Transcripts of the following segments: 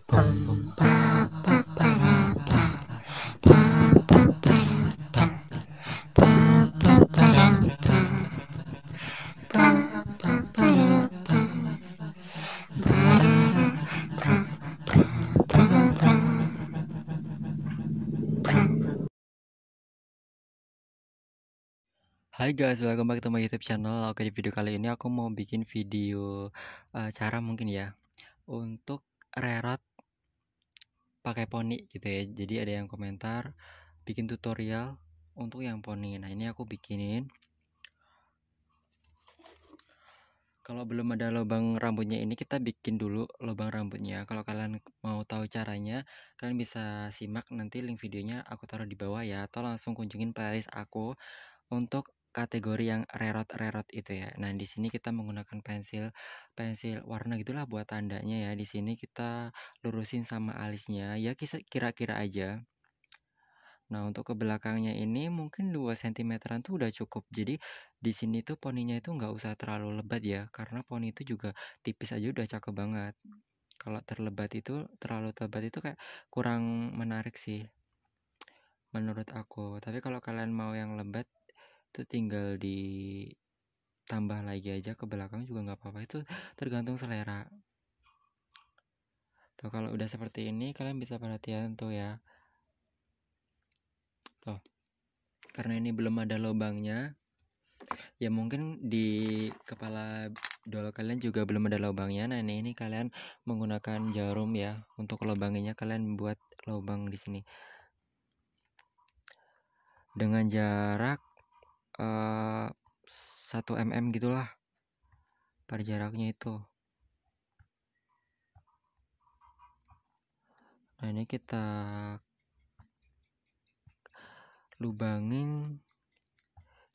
Hai guys, welcome back to my YouTube channel. Oke, di video kali ini aku mau bikin video cara mungkin ya untuk rerot pakai poni gitu ya. Jadi ada yang komentar bikin tutorial untuk yang poni. Nah, ini aku bikinin. Kalau belum ada lubang rambutnya ini kita bikin dulu lubang rambutnya. Kalau kalian mau tahu caranya, kalian bisa simak nanti link videonya aku taruh di bawah ya, atau langsung kunjungin playlist aku untuk kategori yang rerot itu ya. Nah, di sini kita menggunakan pensil warna gitulah buat tandanya ya. Di sini kita lurusin sama alisnya ya, kira-kira aja. Nah, untuk ke belakangnya ini mungkin 2 cm-an tuh udah cukup. Jadi di sini tuh poninya itu nggak usah terlalu lebat ya, karena poni itu juga tipis aja udah cakep banget. Kalau terlalu lebat itu kayak kurang menarik sih menurut aku. Tapi kalau kalian mau yang lebat itu tinggal ditambah lagi aja ke belakang juga nggak apa-apa, itu tergantung selera. Tuh, kalau udah seperti ini kalian bisa perhatian tuh ya, tuh, karena ini belum ada lubangnya ya, mungkin di kepala doll kalian juga belum ada lubangnya. Nah, ini kalian menggunakan jarum ya untuk lubanginya. Kalian buat lubang di sini dengan jarak 1 mm gitulah per jaraknya itu. Nah, ini kita lubangin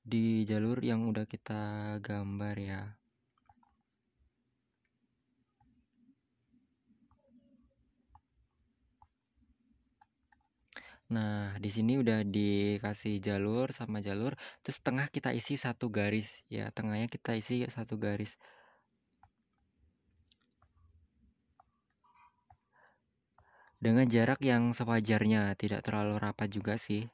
di jalur yang udah kita gambar ya. Nah, di sini udah dikasih jalur sama jalur, terus tengah kita isi 1 garis ya, tengahnya kita isi 1 garis. Dengan jarak yang sewajarnya, tidak terlalu rapat juga sih.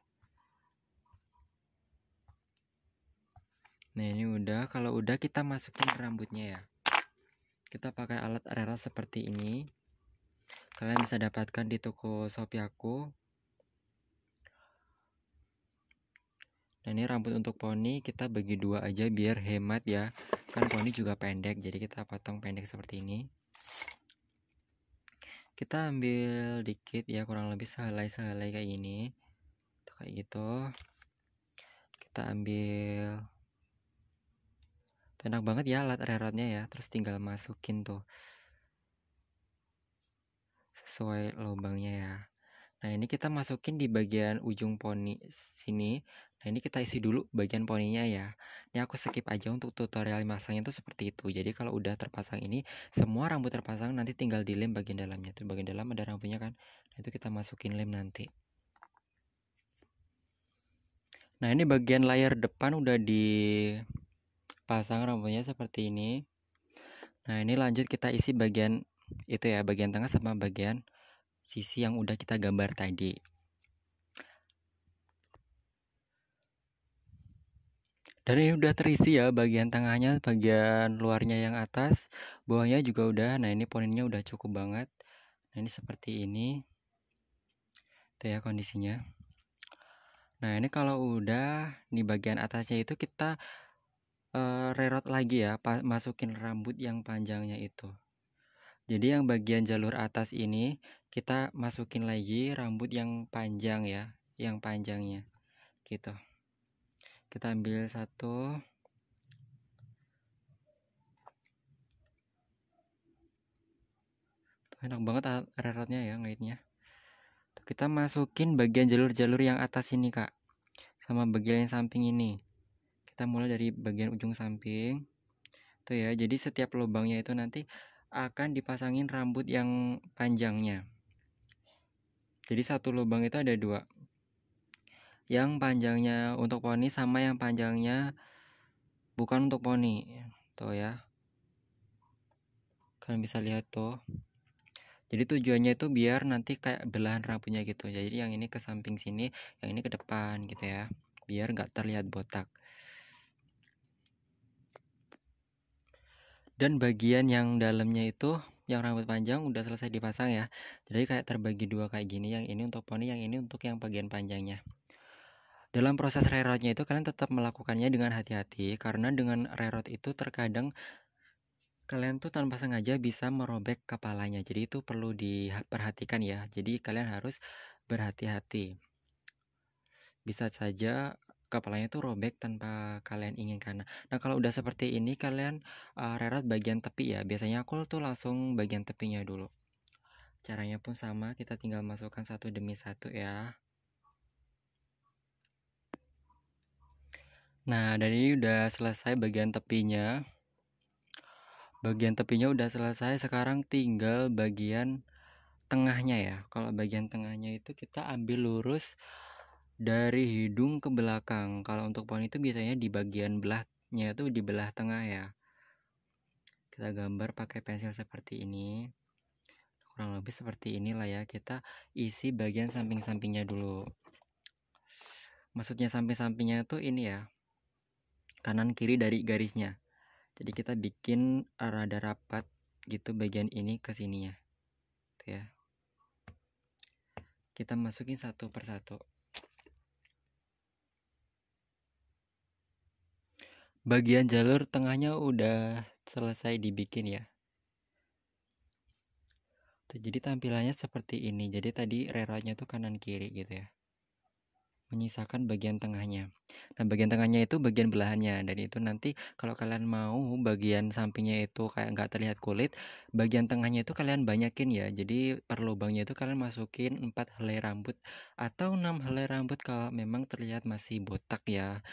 Nah, ini udah, kalau udah kita masukin rambutnya ya. Kita pakai alat rerot seperti ini. Kalian bisa dapatkan di toko Shopee aku. Nah, ini rambut untuk poni kita bagi 2 aja biar hemat ya. Kan poni juga pendek, jadi kita potong pendek seperti ini. Kita ambil dikit ya, kurang lebih sehelai kayak gini. Tuh, kayak gitu. Kita ambil. Enak banget ya alat rerotnya ya. Terus tinggal masukin tuh sesuai lubangnya ya. Nah, ini kita masukin di bagian ujung poni sini. Nah, ini kita isi dulu bagian poninya ya. Ini aku skip aja untuk tutorial masangnya tuh seperti itu. Jadi kalau udah terpasang ini, semua rambut terpasang, nanti tinggal dilem bagian dalamnya. Tuh bagian dalam ada rambutnya kan. Nah, itu kita masukin lem nanti. Nah, ini bagian layar depan udah dipasang rambutnya seperti ini. Nah, ini lanjut kita isi bagian itu ya, bagian tengah sama bagian sisi yang udah kita gambar tadi. Dan ini udah terisi ya, bagian tengahnya, bagian luarnya yang atas, bawahnya juga udah. Nah, ini poninya udah cukup banget. Nah, ini seperti ini tuh ya kondisinya. Nah, ini kalau udah di bagian atasnya itu kita rerot lagi ya, masukin rambut yang panjangnya itu. Jadi yang bagian jalur atas ini kita masukin lagi rambut yang panjang ya, yang panjangnya gitu. Kita ambil satu. Enak banget rerotnya ya, ngaitnya. Kita masukin bagian jalur-jalur yang atas ini kak, sama bagian yang samping ini. Kita mulai dari bagian ujung samping tuh ya. Jadi setiap lubangnya itu nanti akan dipasangin rambut yang panjangnya. Jadi satu lubang itu ada 2, yang panjangnya untuk poni sama yang panjangnya bukan untuk poni tuh ya. Kalian bisa lihat tuh. Jadi tujuannya itu biar nanti kayak belahan rambutnya gitu. Jadi yang ini ke samping sini, yang ini ke depan gitu ya. Biar nggak terlihat botak. Dan bagian yang dalamnya itu, yang rambut panjang udah selesai dipasang ya. Jadi kayak terbagi dua kayak gini. Yang ini untuk poni, yang ini untuk yang bagian panjangnya. Dalam proses reroutnya itu kalian tetap melakukannya dengan hati-hati. Karena dengan rerout itu terkadang kalian tuh tanpa sengaja bisa merobek kepalanya. Jadi itu perlu diperhatikan ya. Jadi kalian harus berhati-hati. Bisa saja kepalanya tuh robek tanpa kalian inginkan. Nah, kalau udah seperti ini kalian rerout bagian tepi ya. Biasanya aku tuh langsung bagian tepinya dulu. Caranya pun sama, kita tinggal masukkan satu demi satu ya. Nah, dan ini udah selesai bagian tepinya. Bagian tepinya udah selesai, sekarang tinggal bagian tengahnya ya. Kalau bagian tengahnya itu kita ambil lurus dari hidung ke belakang. Kalau untuk poni itu biasanya di bagian belahnya itu di belah tengah ya. Kita gambar pakai pensil seperti ini. Kurang lebih seperti inilah ya. Kita isi bagian samping-sampingnya dulu. Maksudnya samping-sampingnya itu ini ya. Kanan kiri dari garisnya. Jadi kita bikin rada rapat gitu bagian ini ke sininya. Tuh ya. Kita masukin satu persatu. Bagian jalur tengahnya udah selesai dibikin ya. Tuh, jadi tampilannya seperti ini. Jadi tadi reroutnya tuh kanan kiri gitu ya. Menyisakan bagian tengahnya. Nah, bagian tengahnya itu bagian belahannya. Dan itu nanti kalau kalian mau bagian sampingnya itu kayak nggak terlihat kulit, bagian tengahnya itu kalian banyakin ya. Jadi per lubangnya itu kalian masukin 4 helai rambut atau 6 helai rambut kalau memang terlihat masih botak ya.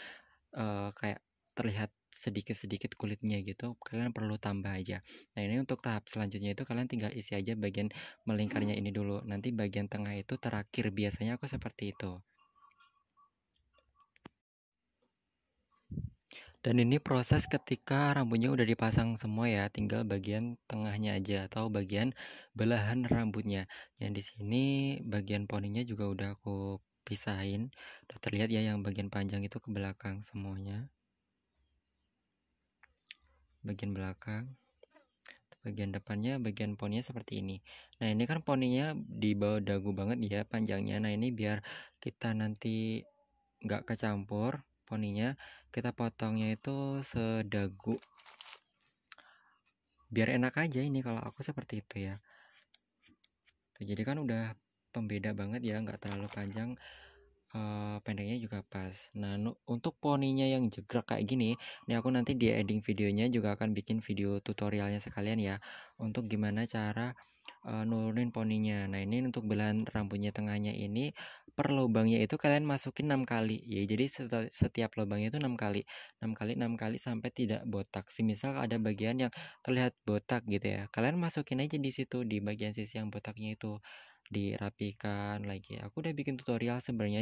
Kayak terlihat sedikit-sedikit kulitnya gitu, kalian perlu tambah aja. Nah, ini untuk tahap selanjutnya itu kalian tinggal isi aja bagian melingkarnya ini dulu. Nanti bagian tengah itu terakhir, biasanya aku seperti itu. Dan ini proses ketika rambutnya udah dipasang semua ya, tinggal bagian tengahnya aja atau bagian belahan rambutnya. Yang di sini bagian poninya juga udah aku pisahin. Udah terlihat ya yang bagian panjang itu ke belakang semuanya. Bagian belakang. Bagian depannya, bagian poninya seperti ini. Nah, ini kan poninya di bawah dagu banget ya panjangnya. Nah, ini biar kita nanti nggak kecampur poninya, kita potongnya itu sedagu. Biar enak aja ini kalau aku seperti itu ya. Tuh, jadi kan udah pembeda banget ya, nggak terlalu panjang. Pendeknya juga pas. Nah, untuk poninya yang jegrek kayak gini, ini aku nanti di ending videonya juga akan bikin video tutorialnya sekalian ya, untuk gimana cara nurunin poninya. Nah, ini untuk belahan rambutnya tengahnya ini per lubangnya itu kalian masukin 6 kali ya. Jadi setiap lubangnya itu 6 kali. 6 kali 6 kali sampai tidak botak. Semisal ada bagian yang terlihat botak gitu ya. Kalian masukin aja di situ di bagian sisi yang botaknya itu, dirapikan lagi. Aku udah bikin tutorial sebenarnya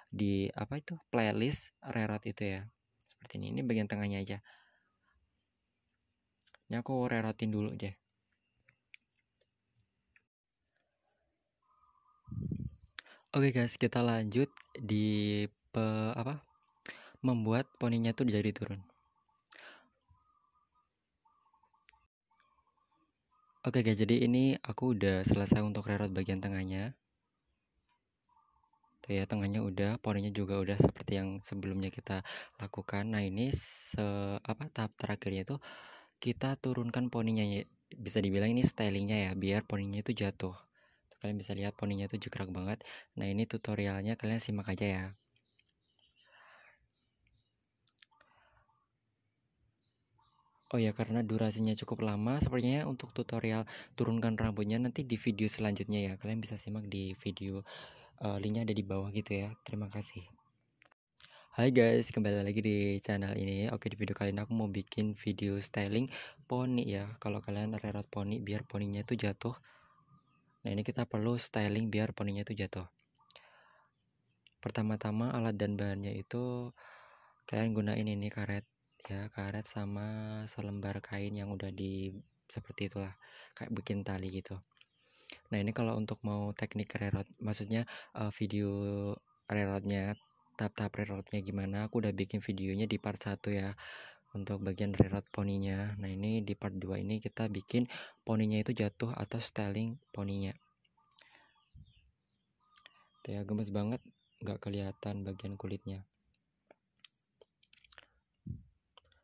di apa itu playlist rerout itu ya. Seperti ini bagian tengahnya aja. Ini aku reroutin dulu deh. Oke guys, kita lanjut di membuat poninya tuh jadi turun. Oke guys, jadi ini aku udah selesai untuk rerout bagian tengahnya. Tuh ya, tengahnya udah, poninya juga udah seperti yang sebelumnya kita lakukan. Nah, ini tahap terakhirnya itu kita turunkan poninya ya. Bisa dibilang ini stylingnya ya, biar poninya itu jatuh. Kalian bisa lihat poninya itu jegrek banget. Nah, ini tutorialnya, kalian simak aja ya. Oh ya, karena durasinya cukup lama, sepertinya untuk tutorial turunkan rambutnya nanti di video selanjutnya ya. Kalian bisa simak di video, linknya ada di bawah gitu ya. Terima kasih. Hai guys, kembali lagi di channel ini. Oke, di video kali ini aku mau bikin video styling poni ya. Kalau kalian rerout poni biar poninya itu jatuh. Nah, ini kita perlu styling biar poninya itu jatuh. Pertama-tama alat dan bahannya itu kalian gunain ini karet ya, karet sama selembar kain yang udah di seperti itulah, kayak bikin tali gitu. Nah ini kalau untuk mau teknik reroute, maksudnya video reroute-nya, tahap-tahap reroute-nya gimana, aku udah bikin videonya di part 1 ya, untuk bagian reroute poninya. Nah ini di part 2 ini kita bikin poninya itu jatuh atau styling poninya. Tuh ya, gemes banget, nggak kelihatan bagian kulitnya.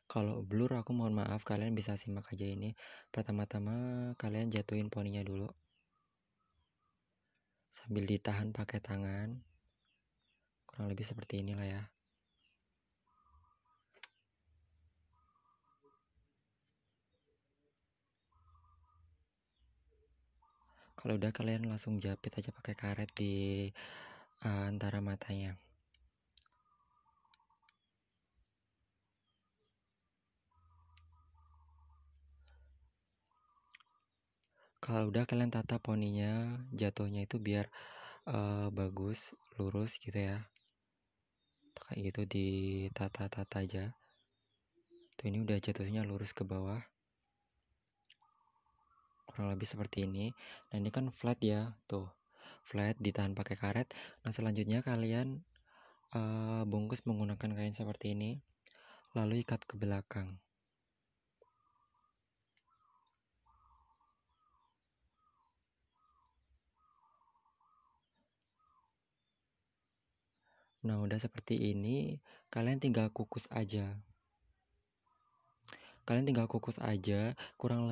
Kalau blur aku mohon maaf, kalian bisa simak aja ini. Pertama-tama kalian jatuhin poninya dulu, sambil ditahan pakai tangan, kurang lebih seperti inilah ya. Kalau udah, kalian langsung jepit aja pakai karet di antara matanya. Kalau udah, kalian tata poninya, jatuhnya itu biar bagus, lurus gitu ya. Kayak gitu, ditata-tata aja. Tuh ini udah jatuhnya lurus ke bawah, kurang lebih seperti ini. Nah ini kan flat ya, tuh flat, ditahan pakai karet. Nah selanjutnya kalian bungkus menggunakan kain seperti ini, lalu ikat ke belakang. Nah udah seperti ini, kalian tinggal kukus aja. Kurang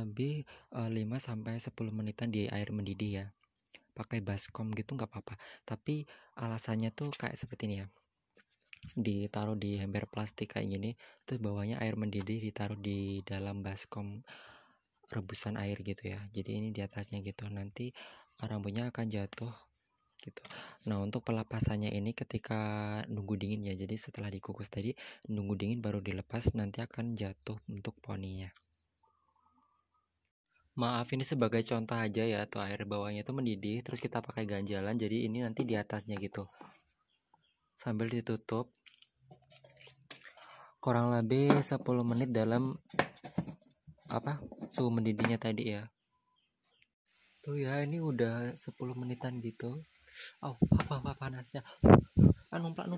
lebih 5-10 menitan di air mendidih ya. Pakai baskom gitu nggak apa-apa, tapi alasannya tuh kayak seperti ini ya, ditaruh di ember plastik kayak gini, terus bawahnya air mendidih ditaruh di dalam baskom rebusan air gitu ya. Jadi ini di atasnya gitu, nanti rambutnya akan jatuh gitu. Nah untuk pelepasannya ini ketika nunggu dingin ya, jadi setelah dikukus tadi nunggu dingin baru dilepas, nanti akan jatuh untuk poninya. Maaf, ini sebagai contoh aja ya, tuh air bawahnya itu mendidih, terus kita pakai ganjalan, jadi ini nanti di atasnya gitu, sambil ditutup kurang lebih 10 menit dalam suhu mendidihnya tadi ya. Tuh ya, ini udah 10 menitan gitu. Apa panasnya, numplak.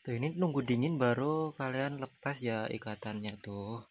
Tuh ini nunggu dingin baru kalian lepas ya ikatannya tuh.